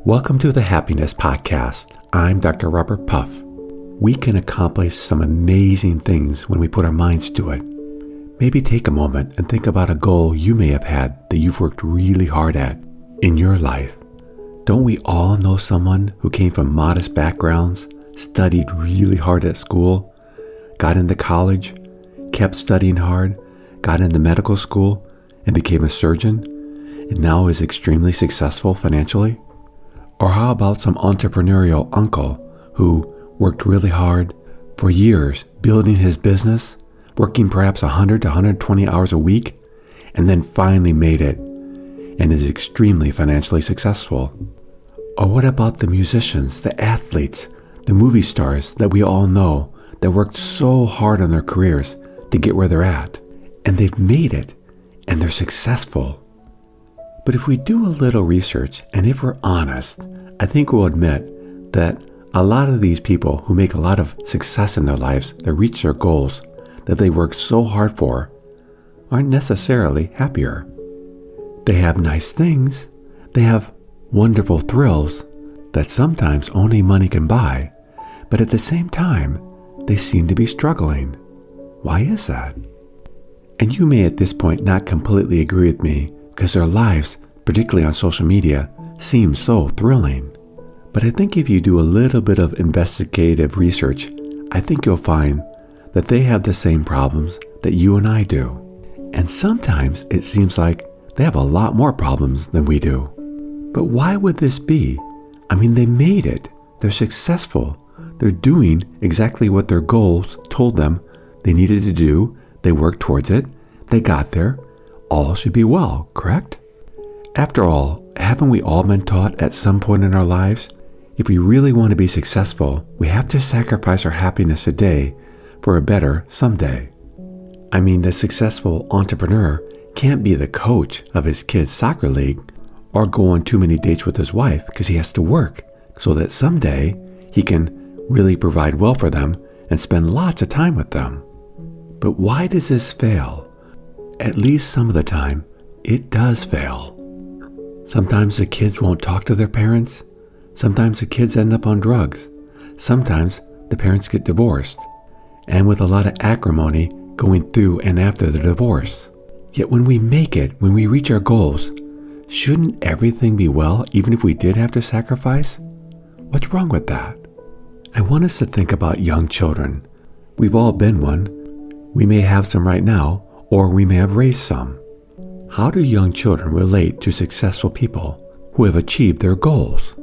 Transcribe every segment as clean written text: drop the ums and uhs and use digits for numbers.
Welcome to the Happiness Podcast. I'm Dr. Robert Puff. We can accomplish some amazing things when we put our minds to it. Maybe take a moment and think about a goal you may have had that you've worked really hard at in your life. Don't we all know someone who came from modest backgrounds, studied really hard at school, got into college, kept studying hard, got into medical school, and became a surgeon, and now is extremely successful financially? Or how about some entrepreneurial uncle who worked really hard for years building his business, working perhaps 100 to 120 hours a week, and then finally made it and is extremely financially successful? Or what about the musicians, the athletes, the movie stars that we all know that worked so hard on their careers to get where they're at, and they've made it and they're successful? But if we do a little research, and if we're honest, I think we'll admit that a lot of these people who make a lot of success in their lives, that reach their goals that they worked so hard for, aren't necessarily happier. They have nice things, they have wonderful thrills that sometimes only money can buy, but at the same time, they seem to be struggling. Why is that? And you may at this point not completely agree with me, because their lives, particularly on social media, seem so thrilling. But I think if you do a little bit of investigative research, I think you'll find that they have the same problems that you and I do. And sometimes it seems like they have a lot more problems than we do. But why would this be? I mean, they made it. They're successful. They're doing exactly what their goals told them they needed to do. They worked towards it. They got there. All should be well, correct? After all, haven't we all been taught at some point in our lives, if we really want to be successful, we have to sacrifice our happiness today for a better someday? I mean, the successful entrepreneur can't be the coach of his kid's soccer league or go on too many dates with his wife because he has to work so that someday he can really provide well for them and spend lots of time with them. But why does this fail? At least some of the time, it does fail. Sometimes the kids won't talk to their parents. Sometimes the kids end up on drugs. Sometimes the parents get divorced, and with a lot of acrimony going through and after the divorce. Yet when we make it, when we reach our goals, shouldn't everything be well even if we did have to sacrifice? What's wrong with that? I want us to think about young children. We've all been one. We may have some right now, or we may have raised some. How do young children relate to successful people who have achieved their goals?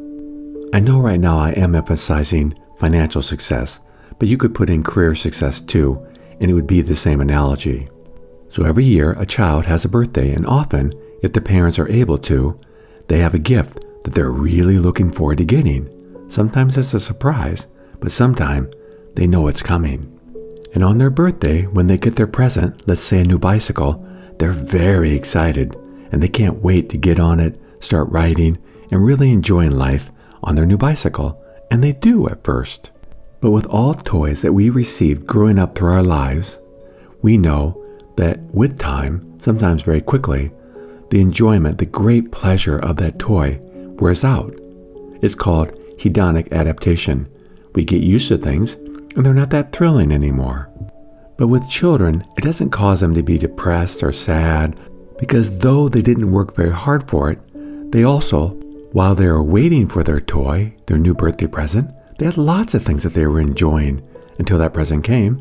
I know right now I am emphasizing financial success, but you could put in career success too, and it would be the same analogy. So every year a child has a birthday, and often, if the parents are able to, they have a gift that they're really looking forward to getting. Sometimes it's a surprise, but sometimes they know it's coming. And on their birthday, when they get their present, let's say a new bicycle, they're very excited and they can't wait to get on it, start riding, and really enjoying life on their new bicycle. And they do at first. But with all toys that we received growing up through our lives, we know that with time, sometimes very quickly, the enjoyment, the great pleasure of that toy wears out. It's called hedonic adaptation. We get used to things and they're not that thrilling anymore. But with children, it doesn't cause them to be depressed or sad, because though they didn't work very hard for it, they also, while they were waiting for their toy, their new birthday present, they had lots of things that they were enjoying until that present came.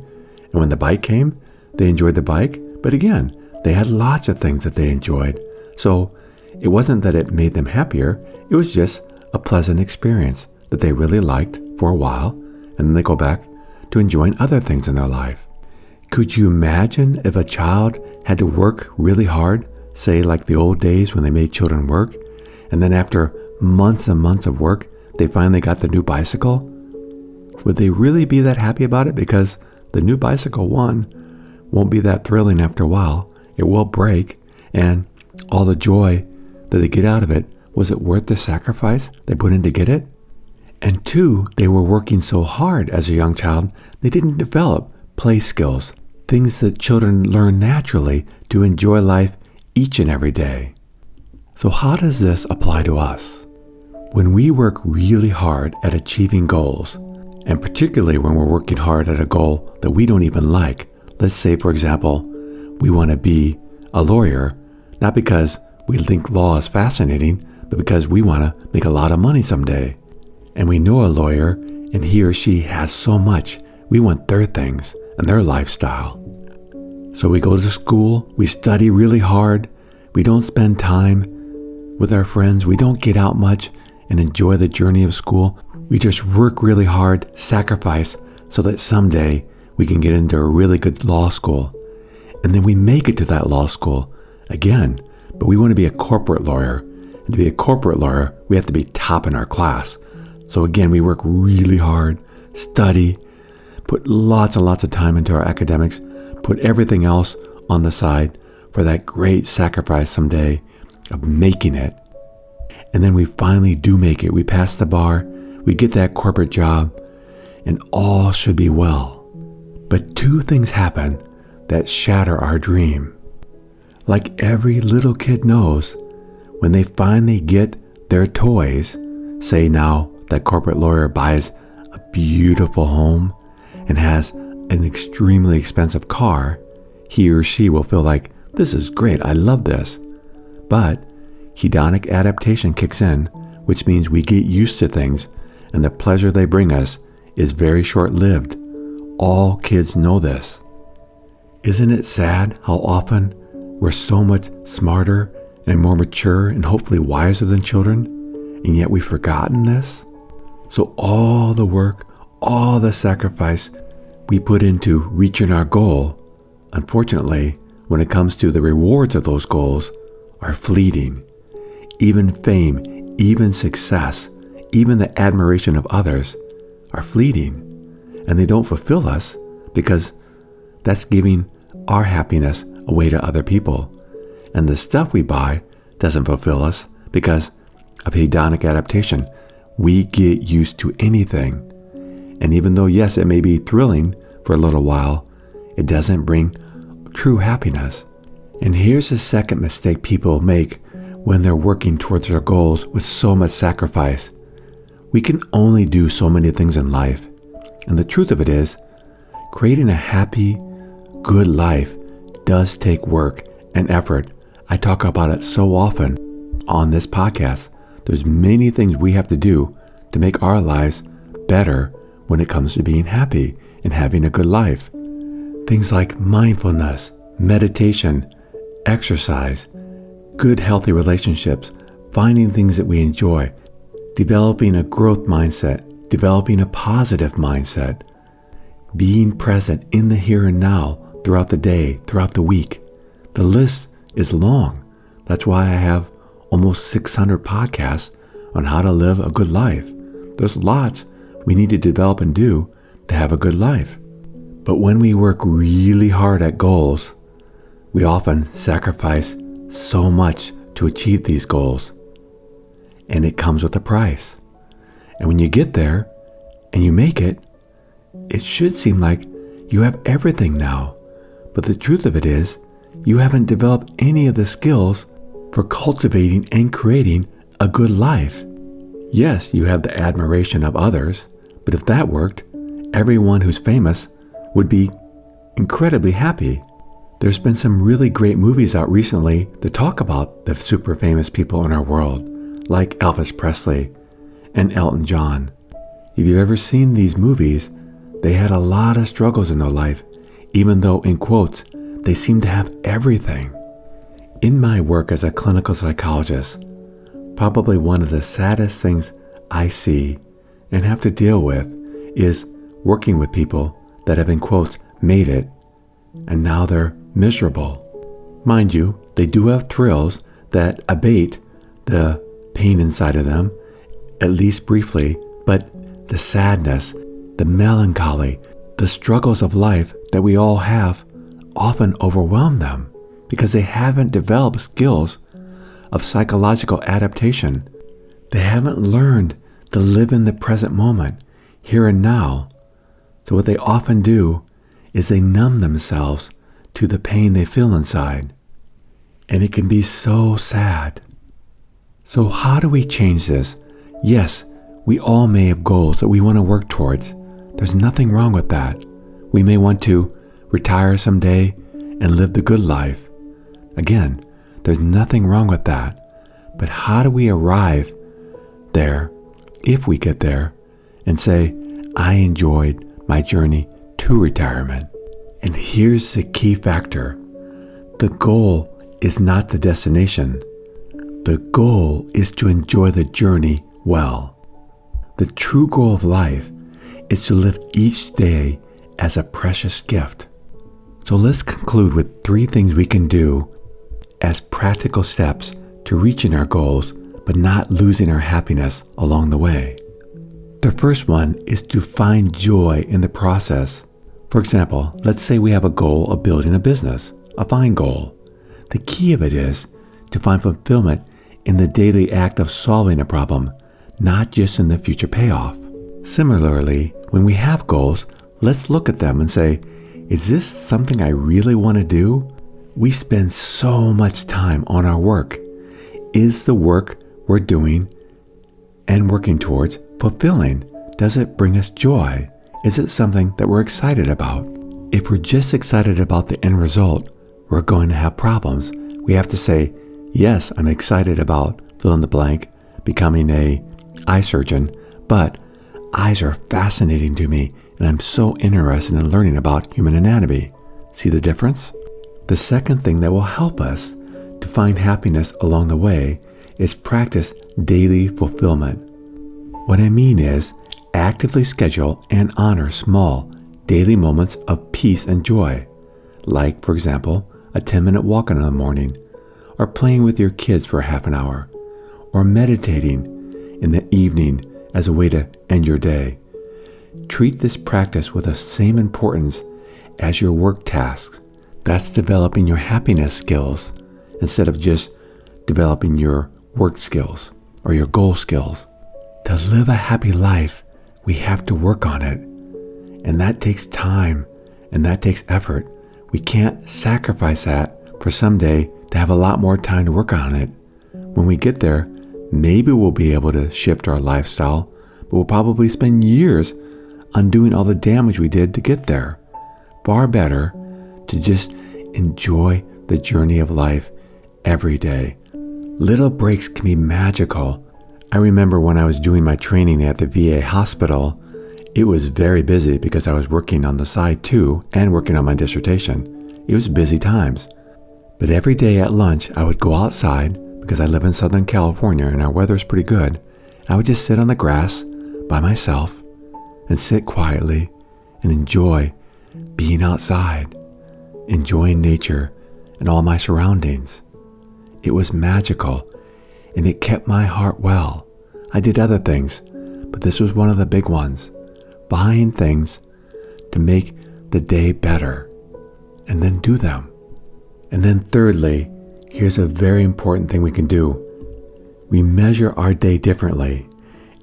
And when the bike came, they enjoyed the bike, but again, they had lots of things that they enjoyed. So it wasn't that it made them happier, it was just a pleasant experience that they really liked for a while, and then they go back to enjoying other things in their life. Could you imagine if a child had to work really hard, say like the old days when they made children work, and then after months and months of work, they finally got the new bicycle? Would they really be that happy about it? Because the new bicycle, one, won't be that thrilling after a while. It will break, and all the joy that they get out of it, was it worth the sacrifice they put in to get it? And two, they were working so hard as a young child, they didn't develop play skills, things that children learn naturally to enjoy life each and every day. So how does this apply to us? When we work really hard at achieving goals, and particularly when we're working hard at a goal that we don't even like, let's say, for example, we want to be a lawyer, not because we think law is fascinating, but because we want to make a lot of money someday. And we know a lawyer, and he or she has so much. We want their things and their lifestyle. So we go to school, we study really hard, we don't spend time with our friends, we don't get out much and enjoy the journey of school. We just work really hard, sacrifice, so that someday we can get into a really good law school. And then we make it to that law school again, but we want to be a corporate lawyer. And to be a corporate lawyer, we have to be top in our class. So again, we work really hard, study, put lots and lots of time into our academics, put everything else on the side for that great sacrifice someday of making it. And then we finally do make it. We pass the bar, we get that corporate job, and all should be well. But two things happen that shatter our dream. Like every little kid knows, when they finally get their toys, say now that corporate lawyer buys a beautiful home and has an extremely expensive car, he or she will feel like, this is great, I love this. But hedonic adaptation kicks in, which means we get used to things, and the pleasure they bring us is very short-lived. All kids know this. Isn't it sad how often we're so much smarter and more mature and hopefully wiser than children, and yet we've forgotten this? So all the work, all the sacrifice we put into reaching our goal, unfortunately, when it comes to the rewards of those goals, are fleeting. Even fame, even success, even the admiration of others are fleeting, and they don't fulfill us because that's giving our happiness away to other people. And the stuff we buy doesn't fulfill us because of hedonic adaptation. We get used to anything. And even though, yes, it may be thrilling for a little while, it doesn't bring true happiness. And here's the second mistake people make when they're working towards their goals with so much sacrifice. We can only do so many things in life. And the truth of it is, creating a happy, good life does take work and effort. I talk about it so often on this podcast. There's many things we have to do to make our lives better when it comes to being happy and having a good life. Things like mindfulness, meditation, exercise, good healthy relationships, finding things that we enjoy, developing a growth mindset, developing a positive mindset, being present in the here and now throughout the day, throughout the week. The list is long. That's why I have almost 600 podcasts on how to live a good life. There's lots we need to develop and do to have a good life. But when we work really hard at goals, we often sacrifice so much to achieve these goals. And it comes with a price. And when you get there and you make it, it should seem like you have everything now. But the truth of it is, you haven't developed any of the skills for cultivating and creating a good life. Yes, you have the admiration of others, but if that worked, everyone who's famous would be incredibly happy. There's been some really great movies out recently that talk about the super famous people in our world, like Elvis Presley and Elton John. If you've ever seen these movies, they had a lot of struggles in their life, even though, in quotes, they seem to have everything. In my work as a clinical psychologist, probably one of the saddest things I see and have to deal with is working with people that have, in quotes, made it, and now they're miserable. Mind you, they do have thrills that abate the pain inside of them, at least briefly, but the sadness, the melancholy, the struggles of life that we all have often overwhelm them because they haven't developed skills of psychological adaptation. They haven't learned to live in the present moment, here and now. So what they often do is they numb themselves to the pain they feel inside. And it can be so sad. So how do we change this? Yes, we all may have goals that we want to work towards. There's nothing wrong with that. We may want to retire someday and live the good life. Again, there's nothing wrong with that. But how do we arrive there, if we get there, and say, I enjoyed my journey to retirement? And here's the key factor. The goal is not the destination. The goal is to enjoy the journey well. The true goal of life is to live each day as a precious gift. So let's conclude with 3 things we can do as practical steps to reaching our goals, but not losing our happiness along the way. The first one is to find joy in the process. For example, let's say we have a goal of building a business, a fine goal. The key of it is to find fulfillment in the daily act of solving a problem, not just in the future payoff. Similarly, when we have goals, let's look at them and say, is this something I really want to do? We spend so much time on our work. Is the work we're doing and working towards fulfilling? Does it bring us joy? Is it something that we're excited about? If we're just excited about the end result, we're going to have problems. We have to say, yes, I'm excited about fill in the blank, becoming an eye surgeon, but eyes are fascinating to me, and I'm so interested in learning about human anatomy. See the difference? The second thing that will help us to find happiness along the way is practice daily fulfillment. What I mean is actively schedule and honor small daily moments of peace and joy, like, for example, a 10-minute walk in the morning, or playing with your kids for half an hour, or meditating in the evening as a way to end your day. Treat this practice with the same importance as your work tasks. That's developing your happiness skills instead of just developing your work skills or your goal skills. To live a happy life, we have to work on it. And that takes time and that takes effort. We can't sacrifice that for someday to have a lot more time to work on it. When we get there, maybe we'll be able to shift our lifestyle, but we'll probably spend years undoing all the damage we did to get there. Far better to just enjoy the journey of life every day. Little breaks can be magical. I remember when I was doing my training at the VA hospital, it was very busy because I was working on the side too and working on my dissertation. It was busy times. But every day at lunch, I would go outside because I live in Southern California and our weather's pretty good. I would just sit on the grass by myself and sit quietly and enjoy being outside, enjoying nature and all my surroundings. It was magical and it kept my heart well. I did other things, but this was one of the big ones. Buying things to make the day better and then do them. And then thirdly, here's a very important thing we can do. We measure our day differently.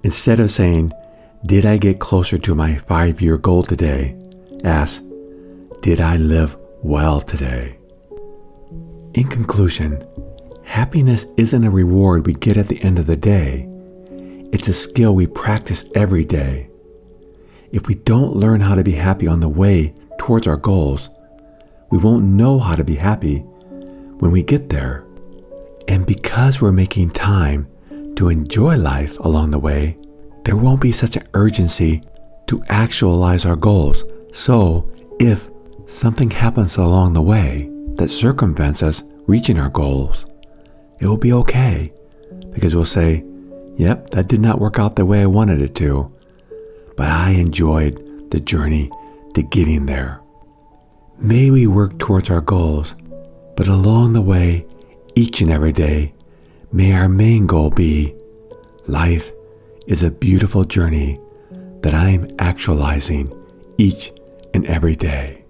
Instead of saying, did I get closer to my 5-year goal today? Ask, did I live well today? In conclusion, happiness isn't a reward we get at the end of the day. It's a skill we practice every day. If we don't learn how to be happy on the way towards our goals, we won't know how to be happy when we get there. And because we're making time to enjoy life along the way, there won't be such an urgency to actualize our goals. So if something happens along the way that circumvents us reaching our goals, it will be okay because we'll say, yep, that did not work out the way I wanted it to, but I enjoyed the journey to getting there. May we work towards our goals, but along the way, each and every day, may our main goal be, life is a beautiful journey that I am actualizing each and every day.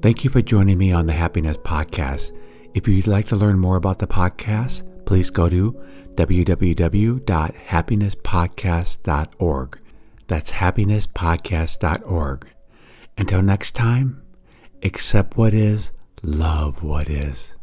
Thank you for joining me on the Happiness Podcast. If you'd like to learn more about the podcast, please go to www.happinesspodcast.org. That's happinesspodcast.org. Until next time, accept what is, love what is.